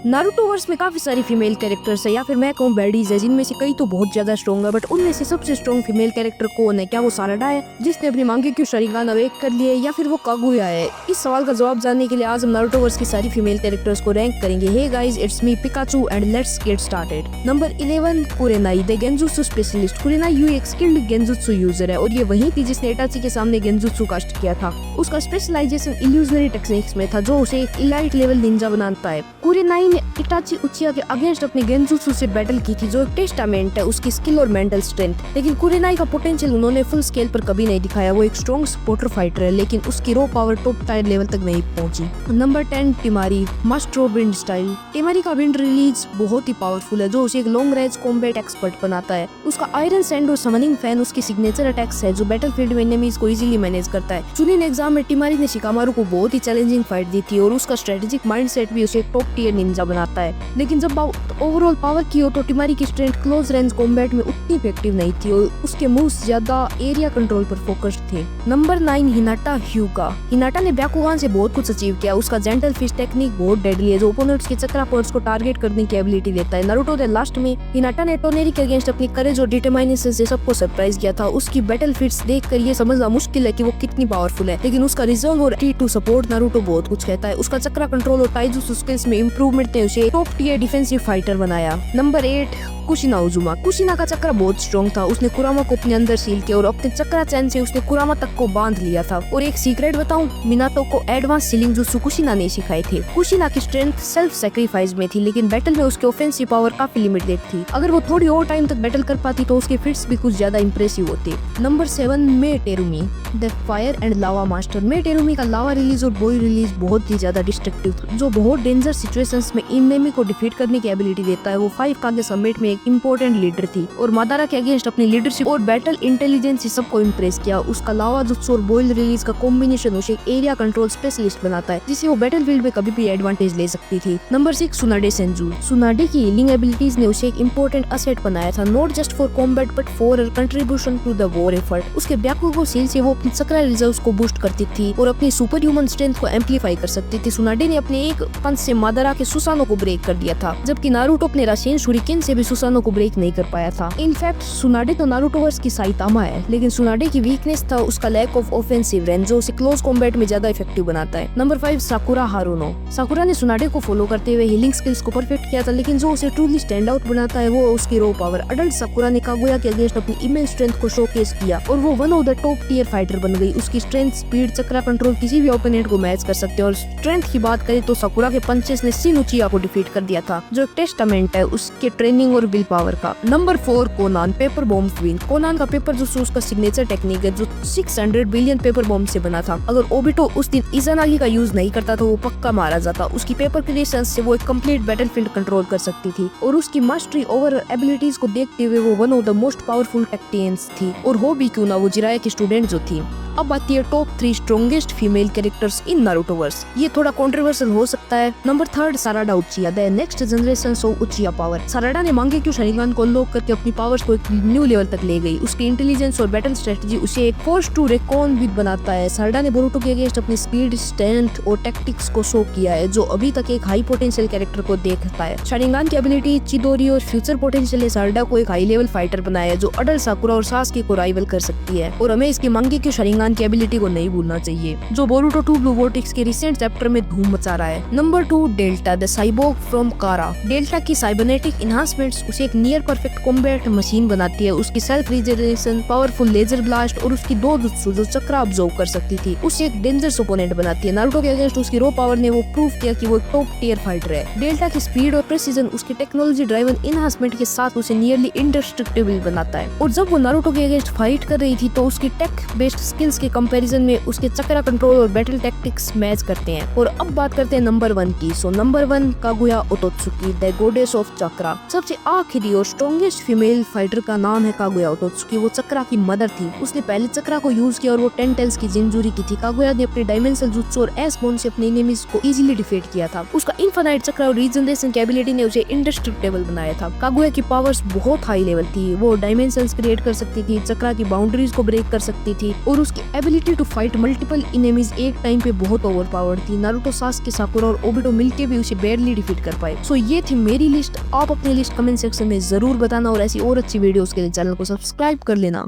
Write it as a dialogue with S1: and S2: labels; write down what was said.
S1: नारुतोवर्स में काफी सारी फीमेल कैरेक्टर्स है, या फिर मैं कहूँ बैडीज है, जिनमें से कई तो बहुत ज्यादा स्ट्रॉन्ग है, बट उनमें से सबसे स्ट्रॉन्ग फीमेल कैरेक्टर कौन है? क्या वो साराडा है जिसने अपनी मांगेक्यू शारिंगान अवेक कर लिए, या फिर वो कागुया है? इस सवाल का जवाब जानने के लिए आज हम नारुतोवर्स की सारी फीमेल कैरेक्टर्स को रैंक करेंगे। Hey guys, it's me Pikachu and let's get started. Number 11 Kurenai, the genjutsu specialist. Kurenai यू एक स्किल्ड गेंजुत्सु यूजर है, और ये वही थी जिसने इटाची के सामने गेंजुत्सु कास्ट किया था। उसका स्पेशलाइजेशन इल्यूजनरी टेक्निक्स में था, जो उसे एक इलाइट लेवल निंजा बनाता है। कुरेनाई ने इटाची उचिया के अगेंस्ट अपने गेंजुत्सु से बैटल की थी, जो एक टेस्टामेंट है उसकी स्किल और मेंटल स्ट्रेंथ। लेकिन कुरेनाई का पोटेंशियल उन्होंने फुल स्केल पर कभी नहीं दिखाया। वो एक स्ट्रॉन्ग सपोर्टर फाइटर है, लेकिन उसकी raw power top tier level तक नहीं पहुंची। Number 10 Temari, master of wind style. Temari का विंड रिलीज बहुत ही पावरफुल है, जो उसे एक लॉन्ग रेंज कॉम्बैट एक्सपर्ट बनाता है। उसका आयरन सैंड और समनिंग फैन उसकी सिग्नेचर अटैक्स है, जो बैटलफील्ड में एनिमीज को इजीली मैनेज करता है। चुनिन एग्जाम में टिमारी ने शिकामारू को बहुत ही चैलेंजिंग फाइट दी थी, और उसका स्ट्रेटेजिक माइंडसेट भी उसे एक टॉप टियर निंजा बनाता है। लेकिन जब ओवरऑल पावर की हो तो टिमारी की स्ट्रेंथ क्लोज रेंज कॉम्बैट में उतनी इफेक्टिव नहीं थी, और उसके मूव्स ज्यादा एरिया कंट्रोल पर फोकस्ड थे। Number 9 Hinata ह्यूगा। हिनाटा ने ब्याकुगान से बहुत कुछ अचीव किया। उसका जेंटल फिश टेक्निक बहुत डेडली है, जो ओपोनेंट्स के चक्रा पॉइंट्स को टारगेट करने की एबिलिटी देता है। नारुतो द लास्ट में हिनाटा ने टोनेरी के अगेंस्ट अपनी करेज और डिटरमिनेशन से सबको सरप्राइज किया था। उसकी बैटल फीट्स देखकर ये समझना मुश्किल है कि वो कितनी पावरफुल है, लेकिन उसका रिजर्व और टू सपोर्ट नारुतो बहुत कुछ कहता है। उसका चक्रा कंट्रोल और ताइजुत्सु स्किल्स में इंप्रूवमेंट ने उसे टॉप टियर डिफेंसिव फाइटर बनाया। Number 8 Kushina Uzumaki. कुशिना का चक्रा बहुत स्ट्रॉन्ग था। उसने कुरामा को अपने अंदर सील किया, और अपने चक्रा चैन से उसने कुरामा तक को बांध लिया था। और एक सीक्रेट बताऊं, मिनातो को एडवांस सीलिंग जुत्सु कुशिना ने सिखाए थे। कुशिना की स्ट्रेंथ सेल्फ सैक्रिफाइस में थी, लेकिन बैटल में उसके ऑफेंसिव पावर काफी लिमिटेड थी। अगर वो थोड़ी और टाइम तक बैटल कर पाती तो उसके फिट्स भी कुछ ज्यादा इंप्रेसिव होते। Number 7 Mei Terumi, the fire and lava master. Mei Terumi का लावा रिलीज और बॉय रिलीज बहुत ही ज्यादा डिस्ट्रक्टिव, जो बहुत डेंजर सिचुएशंस में एनिमी को डिफीट करने की एबिलिटी देता है। वो 5 कागे समिट में एक इंपॉर्टेंट लीडर थी, और मादारा के अगेंस्ट अपनी लीडरशिप और बैटल इंटेलिजेंस से सबको इम्प्रेस किया। उसका लावा जुत्सु और बॉयल रिलीज का कॉम्बिनेशन उसे एरिया कंट्रोल स्पेशलिस्ट बनाता है, जिसे वो बैटलफील्ड में कभी भी एडवांटेज ले सकती थी। Number 6 सुनाडे Senju. सुनाडे की हीलिंग एबिलिटीज ने उसे एक इंपॉर्टेंट असेट बनाया था, not just for combat but for her contribution to the war effort. उसके ब्याकुगो सील से वो अपनी चक्रा रिजर्व्स को बूस्ट करती थी और अपनी सुपर ह्यूमन स्ट्रेंथ को एम्पलीफाई कर सकती थी। सुनाडे ने अपने एक पंच से मादारा के सुसानो को ब्रेक कर दिया था, जबकि नारुतो अपने राशेन शुरिकेन से भी सुसानो को ब्रेक नहीं कर पाया था। इनफैक्ट सुनाडे तो नारुतोवर्स की साइतामा है, लेकिन सुनाडे की वीकनेस था उसका लैक ऑफ ऑफेंसिव रेंज, जो उसे क्लोज कॉम्बैट में ज्यादा इफेक्टिव बनाता है। नंबर 5 साकुरा हारुनो। साकुरा ने सुनाडे को फॉलो करते हुए हीलिंग स्किल्स को परफेक्ट किया था, लेकिन जो उसे ट्रूली स्टैंड आउट बनाता है वो उसकी रो पावर। अडल्ट साकुरा ने कागुया के अगेंस्ट अपनी इमेंस स्ट्रेंथ को शोकेस किया, और वो one of the top tier fighter बन गई। उसकी स्ट्रेंथ, स्पीड, चक्रा कंट्रोल किसी भी ओपोनेंट को मैच कर सकते हैं। और स्ट्रेंथ की बात करें तो साकुरा के पंचेस ने शिन उचिया को डिफीट कर दिया था, जो एक टेस्टामेंट है उसके ट्रेनिंग और विल पावर का। Number 4 Connon, paper bomb queen. Connon का पेपर जुत्सु उसका सिग्नेचर टेक्निक है, जो 600 बिलियन पेपर बॉम्ब से बना था। अगर ओबिटो उस दिन इज़ानागी का यूज नहीं करता तो वो पक्का मारा जाता। उसकी पेपर क्रिएशंस से वो एक कंप्लीट बैटलफील्ड कंट्रोल कर सकती थी, और उसकी मास्टरी ओवर एबिलिटीज को देखते हुए वो one of the most powerful tacticians थी, और हो भी क्यों ना वो जिराया की स्टूडेंट जो थी। अब आती है top 3 strongest female characters in Narutoverse. ये थोड़ा कंट्रोवर्शियल हो सकता है। Number 3 Sarada Uchiha, the next generation of Uchiha power. Sarada ने मांगेक्यू शारिंगान को अनलॉक करके अपनी पावर्स को एक न्यू लेवल तक ले गई। उसकी इंटेलिजेंस और बैटल स्ट्रेटजी उसे एक फोर्स टू रेकॉन विद बनाता है। साराडा ने बोरुतो के अगेंस्ट अपनी स्पीड, स्ट्रेंथ और टैक्टिक्स को शो किया है, जो अभी तक एक हाई पोटेंशियल कैरेक्टर को देखता है। शारिंगान की एबिलिटी, चिदोरी और फ्यूचर पोटेंशियल ने साराडा को एक हाई लेवल फाइटर बनाया है, जो अडल्ट साकुरा और सासुके को राइवल कर सकती है। और हमें इसकी मांगेक्यू शारिंगान की एबिलिटी को नहीं भूलना चाहिए, जो बोरुतो 2 ब्लू वोर्टेक्स के रिसेंट चैप्टर में धूम मचा रहा है। Number 2 Delta, the cyborg from Kara. Delta की साइबरनेटिक एनहांसमेंट्स उसे एक नियर परफेक्ट कॉम्बैट मशीन बनाती है। उसकी self regeneration, powerful laser blast और उसकी 2 जुत्सु जो चक्रा ऑब्जर्व कर सकती थी उसे एक डेंजरस ओपोनेंट बनाती है। नारुतो के अगेंस्ट उसकी रो पावर ने वो प्रूव किया कि वो एक टॉप टियर फाइटर है। डेल्टा की स्पीड और प्रेसिजन उसकी टेक्नोलॉजी ड्राइवन एनहांसमेंट के साथ उसे नियरली इंडेस्ट्रक्टिबल बनाता है। और जब वो नारुतो के अगेंस्ट फाइट कर रही थी तो उसकी टेक बेस्ड स्किल्स के कंपैरिजन में उसके चक्रा कंट्रोल और बैटल टैक्टिक्स मैच करते हैं। और अब बात करते हैं नंबर 1 की। So number 1 Kaguya Otsutsuki, the goddess of chakra. सबसे आखिरी और स्ट्रॉन्गेस्ट फीमेल फाइटर का नाम है कागुया ओतोत्सुकी। वो चक्रा की मदर थी। उसने पहले चक्रा को यूज किया और वो 10 टेल्स की जिंजूरी की थी। कागुया ने अपने डायमेंशनल जुत्सु और एस बोन से अपने एनिमीज को इजीली डिफीट किया था। उसका इनफाइनाइट चक्रा और रीजनरेशन की एबिलिटी ने उसे इंडेस्ट्रक्टेबल बनाया था। कागुया की पावर्स बहुत हाई लेवल थी। वो डायमेंशंस क्रिएट कर सकती थी, चक्रा की बाउंड्रीज को ब्रेक कर सकती थी, और उसकी ability to fight multiple enemies एक टाइम पे बहुत ओवरपावर्ड थी। नारुतो, सासुके, साकुरा और ओबिटो मिलके भी उसे रेयरली डिफीट कर पाए। सो ये थी मेरी लिस्ट। आप अपनी लिस्ट कमेंट सेक्शन में जरूर बताना और ऐसी और अच्छी वीडियोस के लिए चैनल को सब्सक्राइब कर लेना।